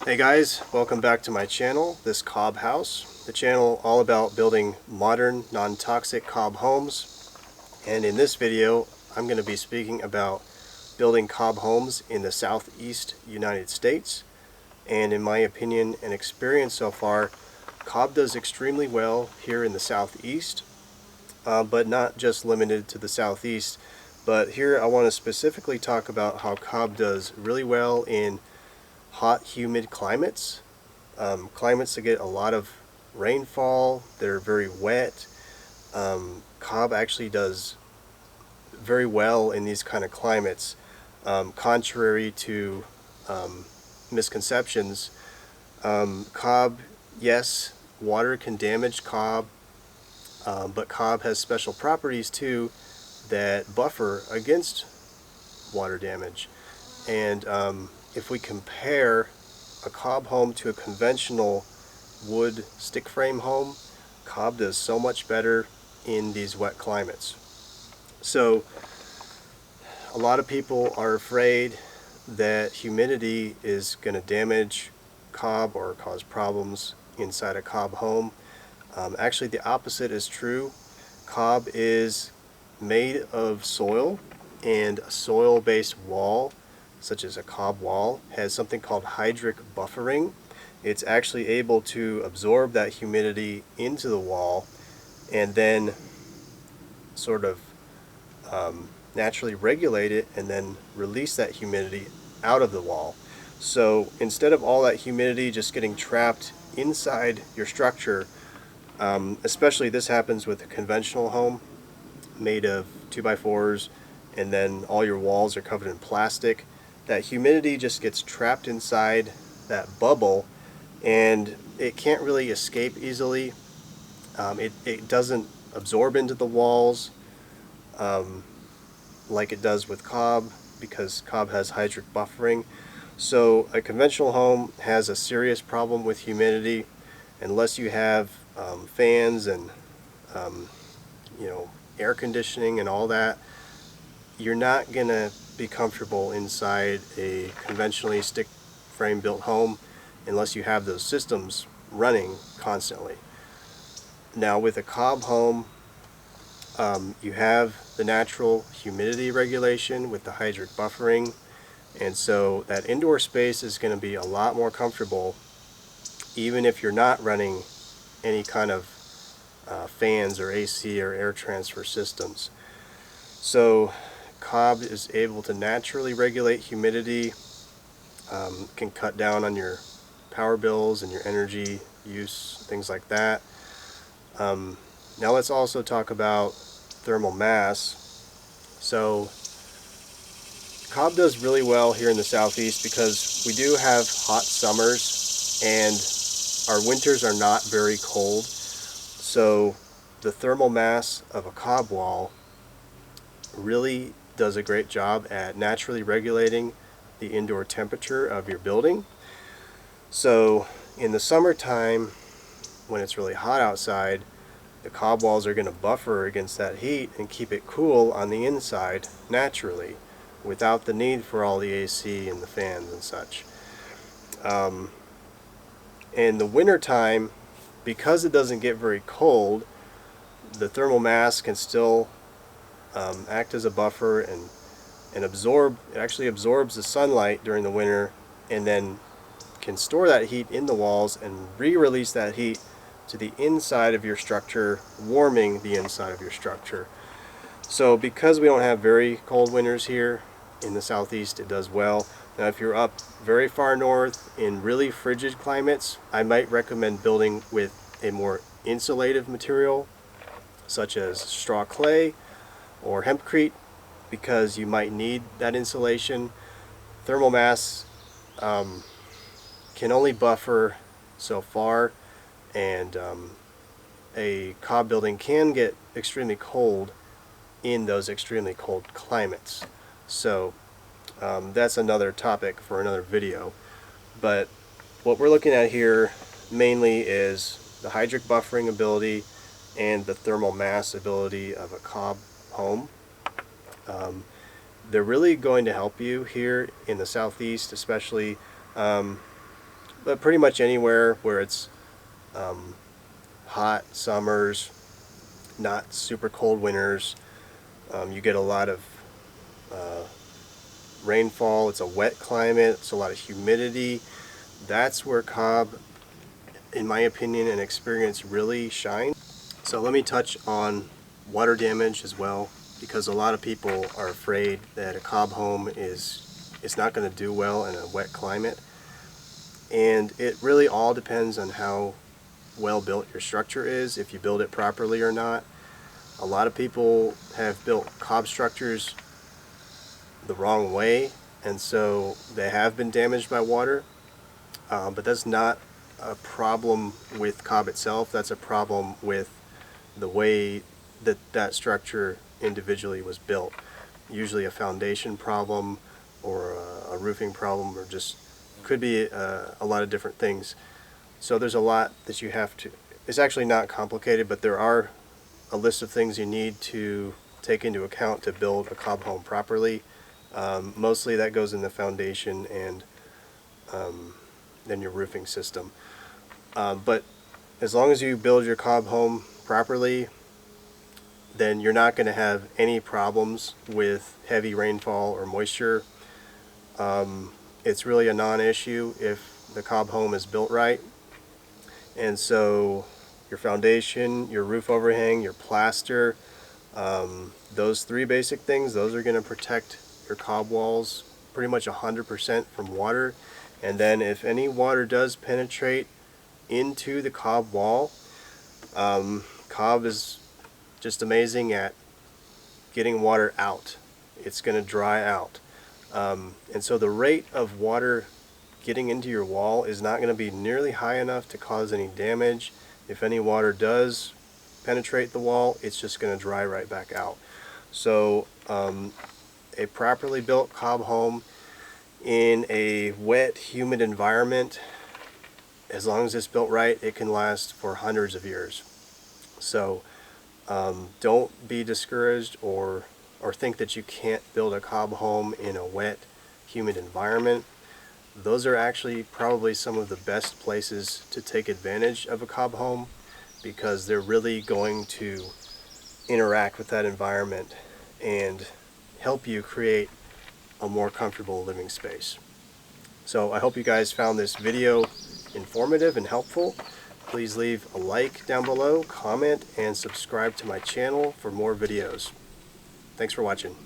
Hey guys, welcome back to my channel, this Cobb house. The channel all about building modern, non-toxic Cobb homes. And in this video, I'm going to be speaking about building Cobb homes in the southeast United States. And in my opinion and experience so far, Cobb does extremely well here in the southeast, but not just limited to the southeast. But here I want to specifically talk about how Cobb does really well in hot, humid climates. Climates that get a lot of rainfall, they're very wet. Cobb actually does very well in these kind of climates, contrary to misconceptions. Cobb, yes, water can damage Cobb, but Cobb has special properties too that buffer against water damage. And if we compare a Cobb home to a conventional wood stick frame home, Cobb does so much better in these wet climates. So a lot of people are afraid that humidity is going to damage Cobb or cause problems inside a Cobb home. Actually, the opposite is true. Cobb is made of soil, and a soil-based wall, such as a Cobb wall, has something called hydric buffering. It's actually able to absorb that humidity into the wall and then sort of naturally regulate it and then release that humidity out of the wall. So instead of all that humidity just getting trapped inside your structure, especially this happens with a conventional home made of 2x4s, and then all your walls are covered in plastic, that humidity just gets trapped inside that bubble and it can't really escape easily. It doesn't absorb into the walls like it does with Cobb, because Cobb has hydric buffering. So a conventional home has a serious problem with humidity unless you have fans and air conditioning and all that. You're not gonna be comfortable inside a conventionally stick frame built home unless you have those systems running constantly. Now with a Cobb home, you have the natural humidity regulation with the hydric buffering, and so that indoor space is going to be a lot more comfortable even if you're not running any kind of fans or AC or air transfer systems. So Cobb is able to naturally regulate humidity, can cut down on your power bills and your energy use, things like that. Now let's also talk about thermal mass. So Cobb does really well here in the southeast because we do have hot summers and our winters are not very cold. So the thermal mass of a Cobb wall really does a great job at naturally regulating the indoor temperature of your building. So in the summertime, when it's really hot outside, the Cobb walls are going to buffer against that heat and keep it cool on the inside naturally, without the need for all the AC and the fans and such. In the winter time, because it doesn't get very cold, the thermal mass can still act as a buffer and absorb. It actually absorbs the sunlight during the winter and then can store that heat in the walls and re-release that heat to the inside of your structure, warming the inside of your structure. So because we don't have very cold winters here in the southeast, it does well. Now if you're up very far north in really frigid climates, I might recommend building with a more insulative material such as straw clay or hempcrete, because you might need that insulation. Thermal mass can only buffer so far, and a Cobb building can get extremely cold in those extremely cold climates. So that's another topic for another video. But what we're looking at here mainly is the hydric buffering ability and the thermal mass ability of a Cobb home. They're really going to help you here in the southeast, especially but pretty much anywhere where it's hot summers, not super cold winters, you get a lot of rainfall. It's a wet climate. It's a lot of humidity. That's where Cobb, in my opinion and experience, really shine. So let me touch on water damage as well, because a lot of people are afraid that a Cobb home is not going to do well in a wet climate. And it really all depends on how well built your structure is, if you build it properly or not. A lot of people have built Cobb structures the wrong way, and so they have been damaged by water. But that's not a problem with Cobb itself. That's a problem with the way that that structure individually was built. Usually a foundation problem or a roofing problem, or just could be a lot of different things. So there's a lot that you have to, it's actually not complicated, but there are a list of things you need to take into account to build a Cobb home properly. Mostly that goes in the foundation and then your roofing system. But as long as you build your Cobb home properly, then you're not going to have any problems with heavy rainfall or moisture. It's really a non-issue if the Cobb home is built right. And so your foundation, your roof overhang, your plaster, those three basic things, those are going to protect your Cobb walls pretty much 100% from water. And then if any water does penetrate into the Cobb wall, Cobb is just amazing at getting water out. It's going to dry out. And so the rate of water getting into your wall is not going to be nearly high enough to cause any damage. If any water does penetrate the wall, it's just going to dry right back out. So a properly built Cobb home in a wet, humid environment, as long as it's built right, it can last for hundreds of years. So don't be discouraged or think that you can't build a Cobb home in a wet, humid environment. Those are actually probably some of the best places to take advantage of a Cobb home, because they're really going to interact with that environment and help you create a more comfortable living space. So I hope you guys found this video informative and helpful. Please leave a like down below, comment, and subscribe to my channel for more videos. Thanks for watching.